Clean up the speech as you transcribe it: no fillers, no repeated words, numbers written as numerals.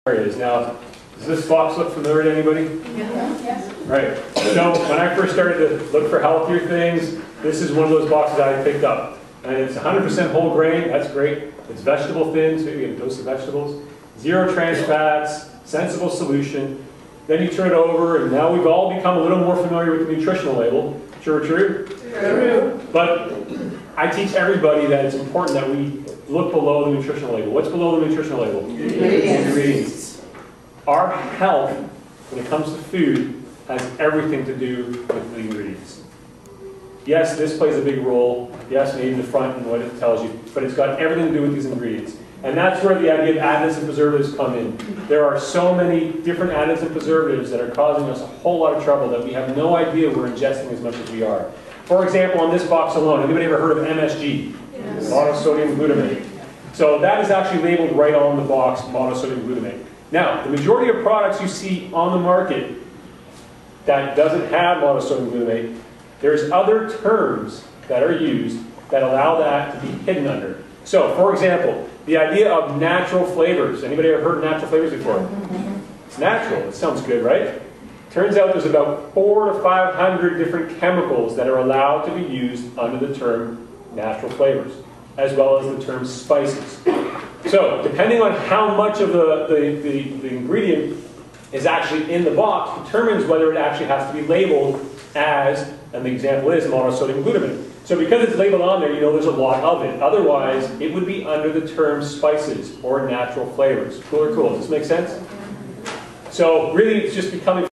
areas. Now, does this box look familiar to anybody? Yes. Right. So when I first started to look for healthier things, this is one of those boxes I picked up. And it's 100% whole grain. That's great. It's vegetable thin, so you get a dose of vegetables. Zero trans fats, sensible solution. Then you turn it over, and now we've all become a little more familiar with the nutritional label. True. True. But I teach everybody that it's important that we look below the nutritional label. What's below the nutritional label? Ingredients. Our health, when it comes to food, has everything to do with the ingredients. Yes, this plays a big role. Yes, maybe the front and what it tells you, but it's got everything to do with these ingredients. And that's where the idea of additives and preservatives come in. There are so many different additives and preservatives that are causing us a whole lot of trouble that we have no idea we're ingesting as much as we are. For example, on this box alone, anybody ever heard of MSG? Yes. Monosodium glutamate. So that is actually labeled right on the box, monosodium glutamate. Now, the majority of products you see on the market that doesn't have monosodium glutamate, there's other terms that are used that allow that to be hidden under. So, for example, the idea of natural flavors. Anybody ever heard of natural flavors before? It's natural. It sounds good, right? Turns out there's about 400 to 500 different chemicals that are allowed to be used under the term natural flavors, as well as the term spices. So, depending on how much of the ingredient is actually in the box determines whether it actually has to be labeled as, and the example is, monosodium glutamate. So because it's labeled on there, you know there's a lot of it. Otherwise, it would be under the term spices or natural flavors. Cool or cool? Does this make sense? So really, it's just becoming